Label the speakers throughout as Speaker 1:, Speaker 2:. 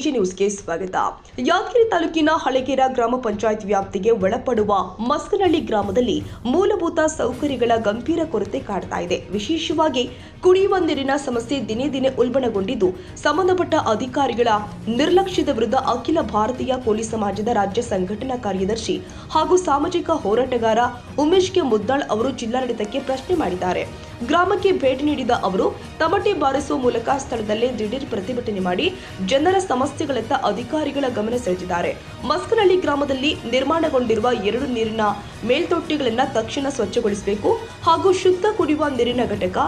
Speaker 1: AG ನ್ಯೂಸ್ಗೆ ಸ್ವಾಗತ. ಯಾದಗಿರಿ ತಾಲೂಕಿನ ಹಳಗೇರ ಗ್ರಾಮ ಪಂಚಾಯತ್ ವ್ಯಾಪ್ತಿಗೆ ಒಳಪಡುವ ಮಸ್ಕನಹಳ್ಳಿ ಗ್ರಾಮದಲ್ಲಿ ಮೂಲಭೂತ ಸೌಕರ್ಯಗಳ ಗಂಭೀರ ಕೊರತೆ ಕಾಡ್ತಾ ಇದೆ. ವಿಶೇಷವಾಗಿ ಕುಡಿಯುವ ನೀರಿನ ಸಮಸ್ಯೆ ದಿನೇ ದಿನೇ ಉಲ್ಬಣಗೊಂಡಿದ್ದು, ಸಂಬಂಧಪಟ್ಟ ಅಧಿಕಾರಿಗಳ ನಿರ್ಲಕ್ಷ್ಯದ ವಿರುದ್ಧ ಅಖಿಲ ಭಾರತೀಯ ಪೊಲೀಸ್ ಸಮಾಜದ ರಾಜ್ಯ ಸಂಘಟನಾ ಕಾರ್ಯದರ್ಶಿ ಹಾಗೂ ಸಾಮಾಜಿಕ ಹೋರಾಟಗಾರ ಉಮೇಶ್ ಕೆ ಮುದ್ದಾಳ್ ಅವರು ಜಿಲ್ಲಾಡಳಿತಕ್ಕೆ ಪ್ರಶ್ನೆ ಮಾಡಿದ್ದಾರೆ. ಗ್ರಾಮಕ್ಕೆ ಭೇಟಿ ನೀಡಿದ ಅವರು ತಮಟೆ ಬಾರಿಸುವ ಮೂಲಕ ಸ್ಥಳದಲ್ಲೇ ದಿಢೀರ್ ಪ್ರತಿಭಟನೆ ಮಾಡಿ ಜನರ ಸಮಸ್ಯೆಗಳತ್ತ ಅಧಿಕಾರಿಗಳ ಗಮನ ಸೆಳೆದಿದ್ದಾರೆ. ಮಸ್ಕನಹಳ್ಳಿ ಗ್ರಾಮದಲ್ಲಿ ನಿರ್ಮಾಣಗೊಂಡಿರುವ 2 ನೀರಿನ ಮೇಲ್ತೊಟ್ಟಿಗಳನ್ನು ತಕ್ಷಣ ಸ್ವಚ್ಛಗೊಳಿಸಬೇಕು ಹಾಗೂ ಶುದ್ಧ ಕುಡಿಯುವ ನೀರಿನ ಘಟಕ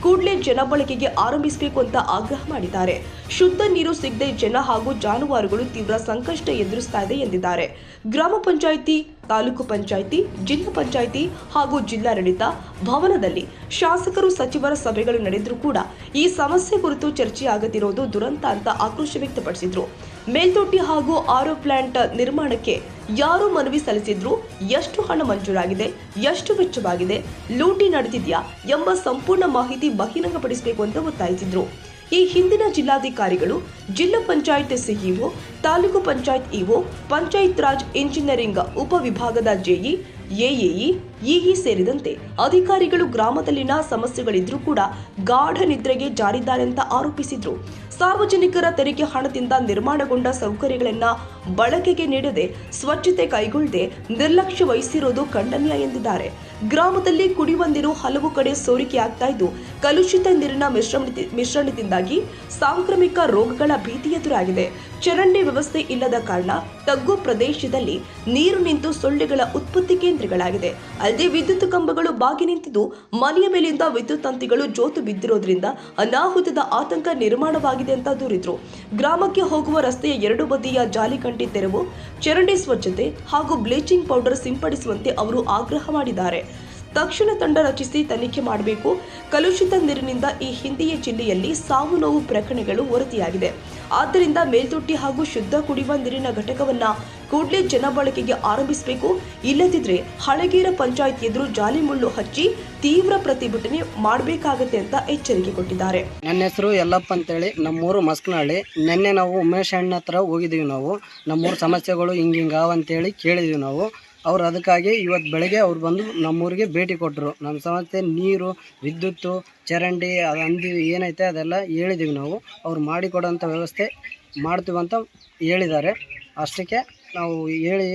Speaker 1: ಕೂಡಲೇ ಜನ ಬಳಕೆಗೆ ಆರಂಭಿಸಬೇಕು ಅಂತ ಆಗ್ರಹ ಮಾಡಿದ್ದಾರೆ. ಶುದ್ಧ ನೀರು ಸಿಗದೆ ಜನ ಹಾಗೂ ಜಾನುವಾರುಗಳು ತೀವ್ರ ಸಂಕಷ್ಟ ಎದುರಿಸ್ತಾ ಇದೆ ಎಂದಿದ್ದಾರೆ. ಗ್ರಾಮ ಪಂಚಾಯಿತಿ, ತಾಲೂಕು ಪಂಚಾಯಿತಿ, ಜಿಲ್ಲಾ ಪಂಚಾಯಿತಿ ಹಾಗೂ ಜಿಲ್ಲಾಡಳಿತ ಭವನದಲ್ಲಿ ಶಾಸಕರು, ಸಚಿವರ ಸಭೆಗಳು ನಡೆದರೂ ಕೂಡ ಈ ಸಮಸ್ಯೆ ಕುರಿತು ಚರ್ಚೆಯಾಗದಿರೋದು ದುರಂತ ಅಂತ ಆಕ್ರೋಶ ವ್ಯಕ್ತಪಡಿಸಿದ್ರು. ಮೇಲ್ತೊಟ್ಟಿ ಹಾಗೂ ಆರೋ ಪ್ಲಾಂಟ್ ನಿರ್ಮಾಣಕ್ಕೆ ಯಾರು ಮನವಿ ಸಲ್ಲಿಸಿದ್ರು, ಎಷ್ಟು ಹಣ ಮಂಜೂರಾಗಿದೆ, ಎಷ್ಟು ವೆಚ್ಚವಾಗಿದೆ, ಲೂಟಿ ನಡೆದಿದೆಯಾ ಎಂಬ ಸಂಪೂರ್ಣ ಮಾಹಿತಿ ಬಹಿರಂಗಪಡಿಸಬೇಕು ಅಂತ ಒತ್ತಾಯಿಸಿದ್ರು. ಈ ಹಿಂದಿನ ಜಿಲ್ಲಾಧಿಕಾರಿಗಳು, ಜಿಲ್ಲಾ panchayat CEO, taluk panchayat EO, panchayat Raj engineering ಉಪವಿಭಾಗದ ಜೆಇ, ಎಎಇ, ಇಇ ಸೇರಿದಂತೆ ಅಧಿಕಾರಿಗಳು ಗ್ರಾಮದಲ್ಲಿನ ಸಮಸ್ಯೆಗಳಿದ್ರೂ ಕೂಡ ಗಾಢ ನಿದ್ರೆಗೆ ಜಾರಿದ್ದಾರೆ ಅಂತ ಆರೋಪಿಸಿದ್ರು. ಸಾರ್ವಜನಿಕರ ತೆರಿಗೆ ಹಣದಿಂದ ನಿರ್ಮಾಣಗೊಂಡ ಸೌಕರ್ಯಗಳನ್ನ ಬಳಕೆಗೆ ನೀಡದೆ ಸ್ವಚ್ಛತೆ ಕೈಗೊಳ್ಳದೆ ನಿರ್ಲಕ್ಷ್ಯ ವಹಿಸಿರೋದು ಖಂಡನೀಯ ಎಂದಿದ್ದಾರೆ. ಗ್ರಾಮದಲ್ಲಿ ಕುಡಿಯುವ ನೀರು ಹಲವು ಕಡೆ ಸೋರಿಕೆಯಾಗ್ತಾ ಇದ್ದು, ಕಲುಷಿತ ನೀರಿನ ಮಿಶ್ರಣದಿಂದಾಗಿ ಸಾಂಕ್ರಾಮಿಕ ರೋಗಗಳ ಭೀತಿ ಎದುರಾಗಿದೆ. ಚರಂಡಿ ವ್ಯವಸ್ಥೆ ಇಲ್ಲದ ಕಾರಣ ತಗ್ಗು ಪ್ರದೇಶದಲ್ಲಿ ನೀರು ನಿಂತು ಸೊಳ್ಳೆಗಳ ಉತ್ಪತ್ತಿ ಕೇಂದ್ರಗಳಾಗಿದೆ. ಅಲ್ಲದೆ ವಿದ್ಯುತ್ ಕಂಬಗಳು ಬಾಗಿ ನಿಂತಿದ್ದು, ಮನೆಯ ಮೇಲಿಂದ ವಿದ್ಯುತ್ ತಂತಿಗಳು ಜೋತು ಬಿದ್ದಿರೋದ್ರಿಂದ ಅನಾಹುತದ ಆತಂಕ ನಿರ್ಮಾಣವಾಗಿದೆ ಅಂತ ದೂರಿದ್ರು. ಗ್ರಾಮಕ್ಕೆ ಹೋಗುವ ರಸ್ತೆಯ 2 ಬದಿಯ ಜಾಲಿಕಂಟಿ ತೆರವು, ಚರಂಡಿ ಸ್ವಚ್ಛತೆ ಹಾಗೂ ಬ್ಲೀಚಿಂಗ್ ಪೌಡರ್ ಸಿಂಪಡಿಸುವಂತೆ ಅವರು ಆಗ್ರಹ ಮಾಡಿದ್ದಾರೆ. ತಕ್ಷಣ ತಂಡ ರಚಿಸಿ ತನಿಖೆ ಮಾಡಬೇಕು. ಕಲುಷಿತ ನೀರಿನಿಂದ ಈ ಹಿಂದೆಯೇ ಜಿಲ್ಲೆಯಲ್ಲಿ ಸಾವು ನೋವು ಪ್ರಕರಣಗಳು ವರದಿಯಾಗಿದೆ. ಆದ್ದರಿಂದ ಮೇಲ್ತೊಟ್ಟಿ ಹಾಗೂ ಶುದ್ಧ ಕುಡಿಯುವ ನೀರಿನ ಘಟಕವನ್ನ ಕೂಡಲೇ ಜನ ಬಳಕೆಗೆ ಆರಂಭಿಸಬೇಕು. ಇಲ್ಲದಿದ್ರೆ ಹಳಗೇರ ಪಂಚಾಯತ್ ಎದುರು ಜಾಲಿ ಮುಳ್ಳು ಹಚ್ಚಿ ತೀವ್ರ ಪ್ರತಿಭಟನೆ ಮಾಡಬೇಕಾಗತ್ತೆ ಅಂತ ಎಚ್ಚರಿಕೆ ಕೊಟ್ಟಿದ್ದಾರೆ.
Speaker 2: ನನ್ನ ಹೆಸರು ಯಲ್ಲಪ್ಪ ಅಂತೇಳಿ, ನಮ್ಮೂರು ಮಸ್ಕನಹಳ್ಳಿ. ನಿನ್ನೆ ನಾವು ಉಮೇಶ್ ಅಣ್ಣ ಹತ್ರ ಹೋಗಿದ್ದೀವಿ. ನಮ್ಮೂರು ಸಮಸ್ಯೆಗಳು ಹಿಂಗಾವ ಅಂತೇಳಿ ಕೇಳಿದ್ವಿ ನಾವು. ಅವ್ರು ಅದಕ್ಕಾಗಿ ಇವತ್ತು ಬೆಳಗ್ಗೆ ಅವ್ರು ಬಂದು ನಮ್ಮೂರಿಗೆ ಭೇಟಿ ಕೊಟ್ಟರು. ನಮ್ಮ ಸಮಸ್ಯೆ ನೀರು, ವಿದ್ಯುತ್ತು, ಚರಂಡಿ ಅಂದಿ ಏನೈತೆ ಅದೆಲ್ಲ ಹೇಳಿದ್ದೀವಿ ನಾವು. ಅವ್ರು ಮಾಡಿಕೊಡೋಂಥ ವ್ಯವಸ್ಥೆ ಮಾಡ್ತೀವಂತ ಹೇಳಿದ್ದಾರೆ. ಅಷ್ಟಕ್ಕೆ ನಾವು ಹೇಳಿ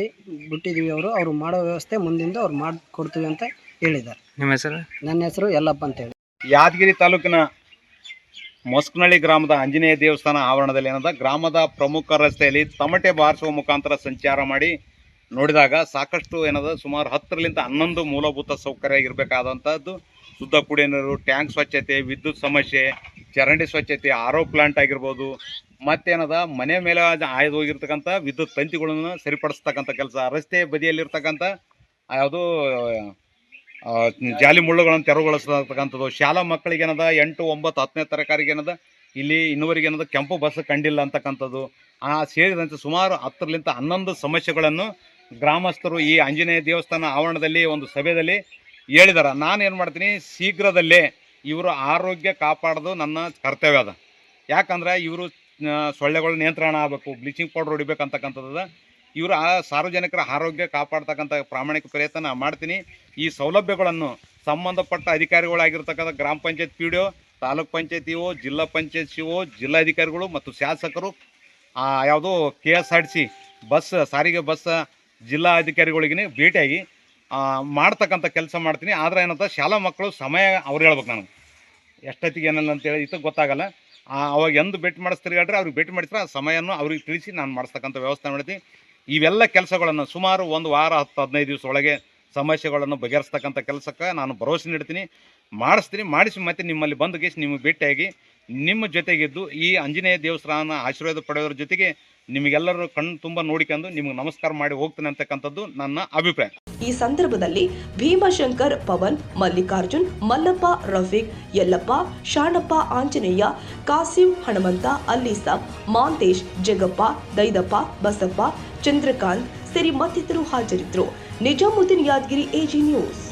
Speaker 2: ಬಿಟ್ಟಿದ್ದೀವಿ. ಅವರು ಮಾಡೋ ವ್ಯವಸ್ಥೆ ಮುಂದಿಂದ ಅವ್ರು ಮಾಡಿಕೊಡ್ತೀವಿ ಅಂತ ಹೇಳಿದ್ದಾರೆ.
Speaker 3: ನಿಮ್ಮ ಹೆಸರು?
Speaker 2: ನನ್ನ ಹೆಸರು ಯಲ್ಲಪ್ಪ ಅಂತೇಳಿ.
Speaker 4: ಯಾದಗಿರಿ ತಾಲೂಕಿನ ಮಸ್ಕನಹಳ್ಳಿ ಗ್ರಾಮದ ಆಂಜನೇಯ ದೇವಸ್ಥಾನ ಆವರಣದಲ್ಲಿ ಗ್ರಾಮದ ಪ್ರಮುಖ ರಸ್ತೆಯಲ್ಲಿ ತಮಟೆ ಬಾರಿಸುವ ಮುಖಾಂತರ ಸಂಚಾರ ಮಾಡಿ ನೋಡಿದಾಗ ಸಾಕಷ್ಟು ಸುಮಾರು 10ರಿಂದ 11 ಮೂಲಭೂತ ಸೌಕರ್ಯ ಇರಬೇಕಾದಂಥದ್ದು. ಶುದ್ಧ ಕುಡಿಯೋ ನೀರು, ಟ್ಯಾಂಕ್ ಸ್ವಚ್ಛತೆ, ವಿದ್ಯುತ್ ಸಮಸ್ಯೆ, ಚರಂಡಿ ಸ್ವಚ್ಛತೆ, ಆರೋ ಪ್ಲಾಂಟ್ ಆಗಿರ್ಬೋದು, ಮತ್ತೇನದ ಮನೆ ಮೇಲೆ ಆಯ್ದು ಹೋಗಿರ್ತಕ್ಕಂಥ ವಿದ್ಯುತ್ ತಂತಿಗಳನ್ನು ಸರಿಪಡಿಸ್ತಕ್ಕಂಥ ಕೆಲಸ, ರಸ್ತೆ ಬದಿಯಲ್ಲಿರ್ತಕ್ಕಂಥ ಯಾವುದು ಜಾಲಿ ಮುಳ್ಳುಗಳನ್ನು ತೆರವುಗೊಳಿಸ್ತಕ್ಕಂಥದ್ದು, ಶಾಲಾ ಮಕ್ಕಳಿಗೆ 8, 9, 10ನೇ ತರಗತಿಗೆ ಇಲ್ಲಿ ಇನ್ನುವರೆಗೆ ಕೆಂಪು ಬಸ್ ಕಂಡಿಲ್ಲ ಅಂತಕ್ಕಂಥದ್ದು, ಸೇರಿದಂತೆ ಸುಮಾರು 10ರಿಂದ 11 ಸಮಸ್ಯೆಗಳನ್ನು ಗ್ರಾಮಸ್ಥರು ಈ ಆಂಜನೇಯ ದೇವಸ್ಥಾನ ಆವರಣದಲ್ಲಿ ಒಂದು ಸಭೆಯಲ್ಲಿ ಹೇಳಿದ್ದಾರೆ. ನಾನೇನು ಮಾಡ್ತೀನಿ, ಶೀಘ್ರದಲ್ಲೇ ಇವರು ಆರೋಗ್ಯ ಕಾಪಾಡೋದು ನನ್ನ ಕರ್ತವ್ಯ ಅದ. ಯಾಕಂದ್ರೆ ಇವರು ಸೊಳ್ಳೆಗಳ ನಿಯಂತ್ರಣ ಆಗಬೇಕು, ಬ್ಲೀಚಿಂಗ್ ಪೌಡರ್ ಹೊಡಿಬೇಕಂತಕ್ಕಂಥದ್ದು. ಇವರು ಸಾರ್ವಜನಿಕರ ಆರೋಗ್ಯ ಕಾಪಾಡ್ತಕ್ಕಂಥ ಪ್ರಾಮಾಣಿಕ ಪ್ರಯತ್ನ ಮಾಡ್ತೀನಿ. ಈ ಸೌಲಭ್ಯಗಳನ್ನು ಸಂಬಂಧಪಟ್ಟ ಅಧಿಕಾರಿಗಳಾಗಿರ್ತಕ್ಕಂಥ ಗ್ರಾಮ panchayat P D O, taluk panchayat EO, ಜಿಲ್ಲಾ ಪಂಚಾಯತ್ ಸಿಒ, ಜಿಲ್ಲಾಧಿಕಾರಿಗಳು ಮತ್ತು ಶಾಸಕರು, ಯಾವುದು KSRTC ಬಸ್, ಸಾರಿಗೆ ಬಸ್ ಜಿಲ್ಲಾ ಅಧಿಕಾರಿಗಳಿಗೆ ಭೇಟಿಯಾಗಿ ಮಾಡ್ತಕ್ಕಂಥ ಕೆಲಸ ಮಾಡ್ತೀನಿ. ಆದರೆ ಶಾಲಾ ಮಕ್ಕಳು ಸಮಯ ಅವ್ರು ಹೇಳ್ಬೇಕು, ನನಗೆ ಎಷ್ಟೊತ್ತಿಗೆ ಏನಲ್ಲ ಅಂತೇಳಿ ಇದು ಗೊತ್ತಾಗಲ್ಲ. ಅವಾಗ ಎಂದು ಭೇಟಿ ಮಾಡಿಸ್ತೀರಿ ಹೇಳ್ರಿ, ಅವ್ರಿಗೆ ಭೇಟಿ ಮಾಡಿಸ್ರೆ ಆ ಸಮಯವನ್ನು ಅವ್ರಿಗೆ ತಿಳಿಸಿ ನಾನು ಮಾಡಿಸ್ತಕ್ಕಂಥ ವ್ಯವಸ್ಥೆ ಮಾಡ್ತೀನಿ. ಇವೆಲ್ಲ ಕೆಲಸಗಳನ್ನು ಸುಮಾರು 1 ವಾರ 10-15 ದಿವಸ ಒಳಗೆ ಸಮಸ್ಯೆಗಳನ್ನು ಬಗೆಹರಿಸ್ತಕ್ಕಂಥ ಕೆಲಸಕ್ಕೆ ನಾನು ಭರವಸೆ ನೀಡ್ತೀನಿ, ಮಾಡಿಸಿ ಮತ್ತೆ ನಿಮ್ಮಲ್ಲಿ ಬಂದು ಗೇಸ್ ನಿಮಗೆ ಭೇಟಿಯಾಗಿ ನಿಮ್ಮ ಜೊತೆಗಿದ್ದು ಈ ಆಂಜನೇಯ ದೇವಸ್ಥಾನ ಆಶೀರ್ವಾದ ಪಡೆಯೋದ್ರ ಜೊತೆಗೆ ನಿಮಗೆಲ್ಲರೂ ಕಣ್ಣು ತುಂಬ ನೋಡಿಕೊಂಡು ನಿಮಗೆ ನಮಸ್ಕಾರ ಮಾಡಿ ಹೋಗ್ತೇನೆ ಅಂತಕ್ಕಂಥದ್ದು ನನ್ನ ಅಭಿಪ್ರಾಯ.
Speaker 1: ಈ ಸಂದರ್ಭದಲ್ಲಿ ಭೀಮಶಂಕರ್, ಪವನ್, ಮಲ್ಲಿಕಾರ್ಜುನ್, ಮಲ್ಲಪ್ಪ, ರಫೀಕ್, ಯಲ್ಲಪ್ಪ, ಶಾಣಪ್ಪ, ಆಂಜನೇಯ, ಕಾಸಿಂ, ಹನುಮಂತ, ಅಲ್ಲಿಸಾಬ್, ಮಾಂತೇಶ್, ಜಗಪ್ಪ, ದೈದಪ್ಪ, ಬಸಪ್ಪ, ಚಂದ್ರಕಾಂತ್ ಸೇರಿ ಮತ್ತಿತರರು ಹಾಜರಿದ್ದರು. Nizamuddin, Yadgir, AG news.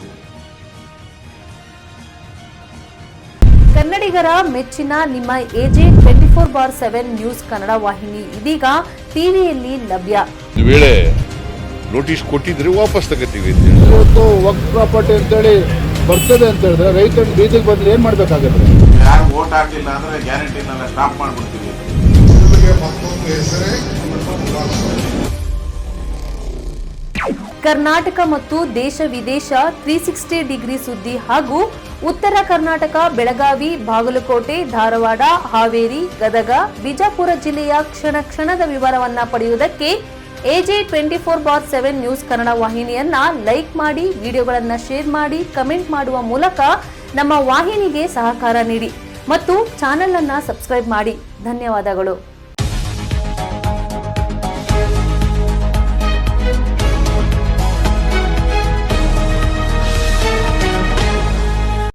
Speaker 3: ಕನ್ನಡಿಗರ ಮೆಚ್ಚಿನ ನಿಮ್ಮ ಎಜೆ 24/7 ನ್ಯೂಸ್ ಕನ್ನಡ ವಾಹಿನಿ ಇದೀಗ ಟಿವಿಯಲ್ಲಿ ಲಭ್ಯ.
Speaker 5: ಒಂದು ವೇಳೆ ನೋಟಿಸ್ ಕೊಟ್ಟಿದ್ರೆ ವಾಪಸ್ ತಗೋತೀವಿ.
Speaker 6: ಇವತ್ತು ವಕ್ಫ್ ಪ್ರಾಪರ್ಟಿ ಅಂತೇಳಿ ಬರ್ತದೆ ಅಂತ ಹೇಳಿದ್ರೆ ರೈತರು ಬೀದಿಗೆ ಬಂದ್ರೆ ಏನ್ ಮಾಡ್ಬೇಕಾಗತ್ತೆ?
Speaker 7: ಯಾರು ವೋಟ್ ಹಾಕಿಲ್ಲ ಅಂದ್ರೆ ಗ್ಯಾರಂಟಿನೆಲ್ಲ ಸ್ಟಾಪ್ ಮಾಡ್ಬಿಡ್ತೀವಿ.
Speaker 3: ಕರ್ನಾಟಕ ಮತ್ತು ದೇಶ ವಿದೇಶ 360 ಡಿಗ್ರಿ ಸುದ್ದಿ ಹಾಗೂ ಉತ್ತರ ಕರ್ನಾಟಕ ಬೆಳಗಾವಿ, ಬಾಗಲಕೋಟೆ, ಧಾರವಾಡ, ಹಾವೇರಿ, ಗದಗ, ಬಿಜಾಪುರ ಜಿಲ್ಲೆಯ ಕ್ಷಣ ಕ್ಷಣದ ವಿವರವನ್ನ ಪಡೆಯುವುದಕ್ಕೆ ಎಜೆ 24/7 ನ್ಯೂಸ್ ಕನ್ನಡ ವಾಹಿನಿಯನ್ನ ಲೈಕ್ ಮಾಡಿ, ವಿಡಿಯೋಗಳನ್ನ ಶೇರ್ ಮಾಡಿ, ಕಮೆಂಟ್ ಮಾಡುವ ಮೂಲಕ ನಮ್ಮ ವಾಹಿನಿಗೆ ಸಹಕಾರ ನೀಡಿ ಮತ್ತು ಚಾನೆಲ್ ಅನ್ನ ಸಬ್ಸ್ಕ್ರೈಬ್ ಮಾಡಿ. ಧನ್ಯವಾದಗಳು.